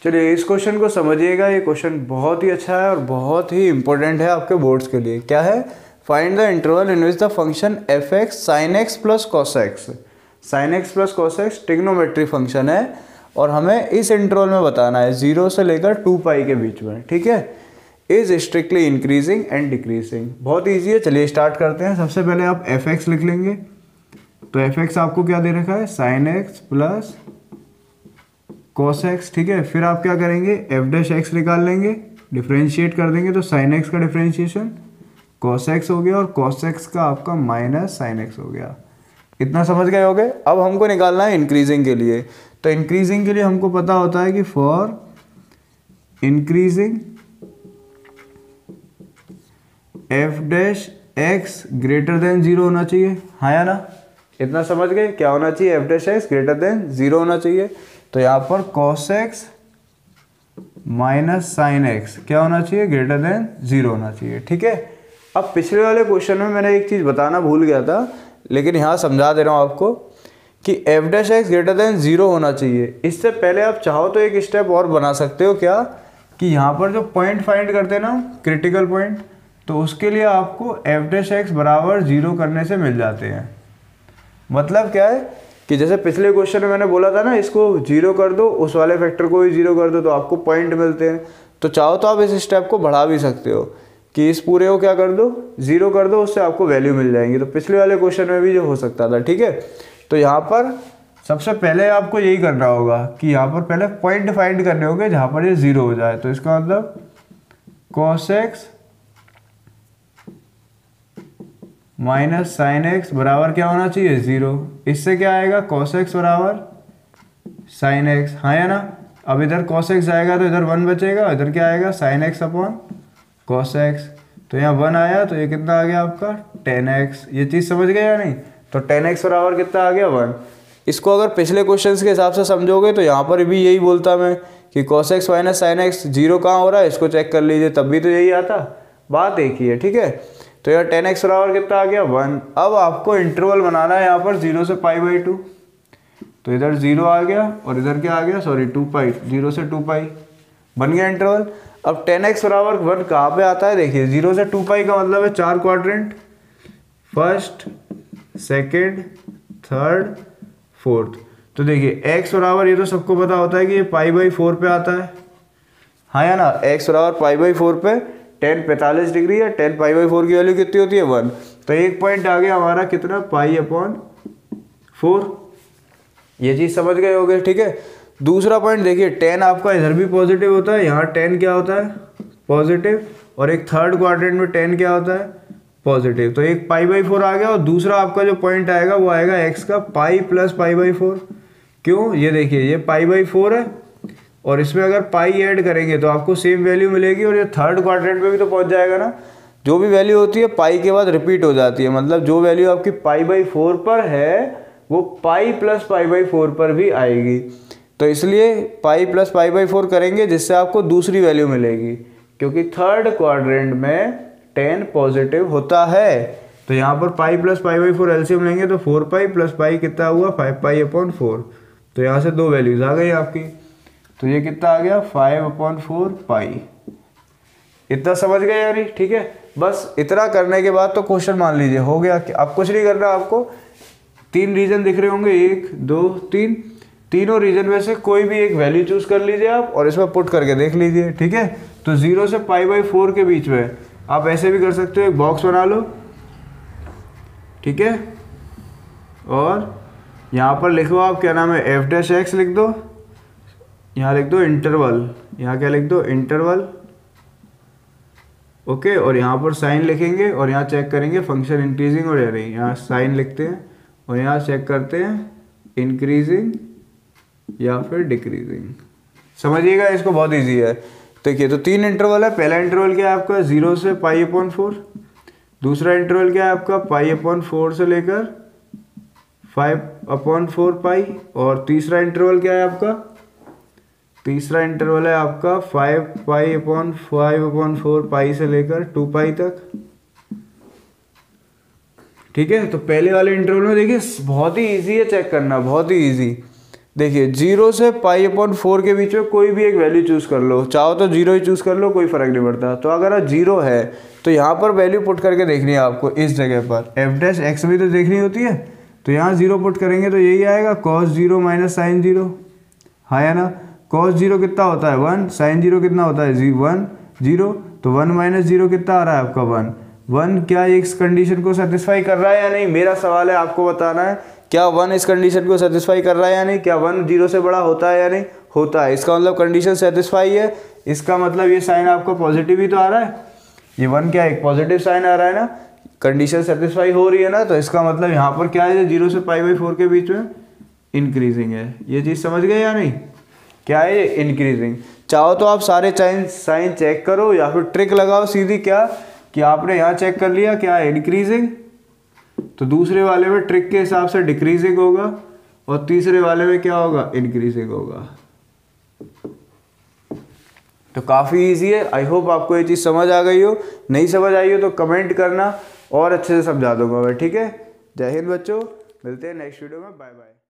चलिए इस क्वेश्चन को समझिएगा, ये क्वेश्चन बहुत ही अच्छा है और बहुत ही इंपॉर्टेंट है आपके बोर्ड्स के लिए। क्या है? Find the interval in which the function F x sine x plus cos x, sine x plus cos x trigonometry function है और हमें इस इंटरवल में बताना है 0 से लेकर 2 पाई के बीच में। ठीक है, is strictly increasing and decreasing. बहुत ईजी है, चलिए स्टार्ट करते हैं। सबसे पहले आप एफ एक्स लिख लेंगे, तो एफ एक्स आपको क्या दे रखा है? Sine x plus cos x. ठीक है, फिर आप क्या करेंगे? एफ डैश एक्स निकाल लेंगे, डिफ्रेंशिएट कर देंगे तो साइन एक्स का डिफ्रेंशिएशन कॉस एक्स हो गया और कॉस एक्स का आपका माइनस साइन एक्स हो गया। इतना समझ गए होगे। अब हमको निकालना है इंक्रीजिंग के लिए, तो इंक्रीजिंग के लिए हमको पता होता है कि for increasing F dash x greater than 0 होना चाहिए, हाँ या ना? इतना समझ गए? क्या होना चाहिए? F dash x greater than 0 होना चाहिए। तो यहाँ पर cos x minus sine x क्या होना चाहिए? ग्रेटर देन 0 होना चाहिए। ठीक है, अब पिछले वाले क्वेश्चन में मैंने एक चीज़ बताना भूल गया था, लेकिन यहाँ समझा दे रहा हूँ आपको कि F dash x greater than 0 होना चाहिए। इससे पहले आप चाहो तो एक स्टेप और बना सकते हो। क्या? कि यहाँ पर जो पॉइंट फाइंड करते हैं ना, क्रिटिकल पॉइंट, तो उसके लिए आपको एफ डैश एक्स बराबर 0 करने से मिल जाते हैं। मतलब क्या है कि जैसे पिछले क्वेश्चन में मैंने बोला था ना, इसको 0 कर दो, उस वाले फैक्टर को भी 0 कर दो तो आपको पॉइंट मिलते हैं। तो चाहो तो आप इस स्टेप को बढ़ा भी सकते हो कि इस पूरे को क्या कर दो? 0 कर दो, उससे आपको वैल्यू मिल जाएंगी। तो पिछले वाले क्वेश्चन में भी जो हो सकता था। ठीक है, तो यहाँ पर सबसे पहले आपको यही करना होगा कि यहाँ पर पहले पॉइंट फाइंड करने होंगे जहाँ पर ये 0 हो जाए। तो इसका मतलब cos x minus sine x बराबर क्या होना चाहिए? 0। इससे क्या आएगा? कॉस एक्स बराबर साइन एक्स, हाँ या ना? अब इधर कॉस एक्स जाएगा तो इधर 1 बचेगा, इधर क्या आएगा? Sine x upon cos x. तो यहाँ 1 आया तो ये कितना आ गया आपका? tan x। ये चीज़ समझ गए या नहीं? तो tan x बराबर कितना आ गया? 1। इसको अगर पिछले क्वेश्चंस के हिसाब से समझोगे तो यहाँ पर भी यही बोलता मैं कि cos x minus sine x 0 कहाँ हो रहा है, इसको चेक कर लीजिए, तब भी तो यही आता। बात एक ही है। ठीक है, तो यार tan x बराबर कितना आ गया? 1। अब आपको इंटरवल बनाना है यहाँ पर 0 से π/2। तो इधर 0 आ गया और इधर क्या आ गया? सॉरी 2 पाई, 0 से 2 पाई बन गया इंटरवल। अब tan x बराबर 1 कहाँ पे आता है? देखिए 0 से 2 पाई का मतलब है 4 quadrant, first, second, third, fourth. तो देखिए x बराबर, ये तो सबको पता होता है कि ये π/4 पे आता है, हाँ या ना? x बराबर π/4 पे tan 45 डिग्री है, tan π/4 की वैल्यू कितनी होती है? 1। तो एक पॉइंट आ गया हमारा कितना? π/4। ये चीज़ समझ गए होगे। ठीक है, दूसरा पॉइंट देखिए, tan आपका इधर भी पॉजिटिव होता है, यहाँ tan क्या होता है? पॉजिटिव, और एक थर्ड क्वाड्रेंट में tan क्या होता है? पॉजिटिव। तो एक π/4 आ गया और दूसरा आपका जो पॉइंट आएगा वो आएगा x का पाई प्लस π/4। क्यों? ये देखिए ये π/4 है और इसमें अगर पाई ऐड करेंगे तो आपको सेम वैल्यू मिलेगी और ये थर्ड क्वाड्रेंट में भी तो पहुंच जाएगा ना। जो भी वैल्यू होती है पाई के बाद रिपीट हो जाती है, मतलब जो वैल्यू आपकी π/4 पर है वो पाई प्लस π/4 पर भी आएगी। तो इसलिए पाई प्लस π/4 करेंगे जिससे आपको दूसरी वैल्यू मिलेगी, क्योंकि थर्ड क्वाड्रेंट में tan पॉजिटिव होता है। तो यहाँ पर पाई प्लस π/4 एलसीएम लेंगे तो 4 पाई प्लस पाई कितना हुआ? 5 पाई/4। तो यहाँ से 2 वैल्यूज आ गई आपकी, तो ये कितना आ गया? 5/4 पाई। इतना समझ गए यानी? ठीक है, बस इतना करने के बाद तो क्वेश्चन मान लीजिए हो गया। अब कुछ नहीं करना आपको। 3 रीजन दिख रहे होंगे, 1 2 3, तीनों रीजन में से कोई भी एक वैल्यू चूज कर लीजिए आप और इसमें पुट करके देख लीजिए। ठीक है, तो 0 से π/4 के बीच में आप ऐसे भी कर सकते हो, एक बॉक्स बना लो। ठीक है, और यहाँ पर लिखो आप, क्या नाम है? एफ डैश एक्स लिख दो, यहाँ लिख दो इंटरवल, यहाँ क्या लिख दो? इंटरवल। ओके, और यहाँ पर साइन लिखेंगे और यहाँ चेक करेंगे फंक्शन इंक्रीजिंग और या नहीं। यहाँ साइन लिखते हैं और यहाँ चेक करते हैं इंक्रीजिंग या फिर डिक्रीजिंग। समझिएगा, इसको बहुत इजी है। देखिए तो 3 इंटरवल है। पहला इंटरवल क्या है आपका? 0 से π/4। दूसरा इंटरवल क्या है आपका? π/4 से लेकर 5/4 पाई। और तीसरा इंटरवल क्या है आपका? तीसरा इंटरवल है आपका 5 π/5/4 पाई से लेकर 2 पाई तक। ठीक है, तो पहले वाले इंटरवल में देखिए बहुत ही इजी है चेक करना, बहुत ही इजी। देखिए 0 से π/4 के बीच में कोई भी एक वैल्यू चूज़ कर लो, चाहो तो 0 ही चूज़ कर लो, कोई फ़र्क नहीं पड़ता। तो अगर 0 है तो यहाँ पर वैल्यू पुट करके देखनी है आपको, इस जगह पर f' भी तो देखनी होती है, तो यहाँ 0 पुट करेंगे तो यही आएगा cos 0 माइनस साइन 0, हाँ या ना। cos 0 कितना होता है 1, साइन 0 कितना होता है 1 0, तो 1 माइनस 0 कितना आ रहा है आपका 1। क्या इस कंडीशन को सेटिस्फाई कर रहा है या नहीं, मेरा सवाल है आपको बताना है, क्या 1 इस कंडीशन को सेटिस्फाई कर रहा है या नहीं, क्या 1 0 से बड़ा होता है या नहीं होता है। इसका मतलब कंडीशन सेटिस्फाई है, इसका मतलब ये साइन आपका पॉजिटिव ही तो आ रहा है, ये 1 क्या एक पॉजिटिव साइन आ रहा है ना, कंडीशन सेटिस्फाई हो रही है ना, तो इसका मतलब यहाँ पर क्या है 0 से π/4 के बीच में इंक्रीजिंग है। ये चीज़ समझ गए या नहीं, क्या है ये इंक्रीजिंग। चाहो तो आप सारे साइन चेक करो या फिर ट्रिक लगाओ सीधी, क्या कि आपने यहाँ चेक कर लिया क्या है इंक्रीजिंग, तो दूसरे वाले में ट्रिक के हिसाब से डिक्रीजिंग होगा और तीसरे वाले में क्या होगा इंक्रीजिंग होगा। तो काफ़ी इजी है। आई होप आपको ये चीज़ समझ आ गई हो, नहीं समझ आई हो तो कमेंट करना और अच्छे से समझा दूंगा मैं, ठीक है। जय हिंद बच्चों, मिलते हैं नेक्स्ट वीडियो में, बाय बाय।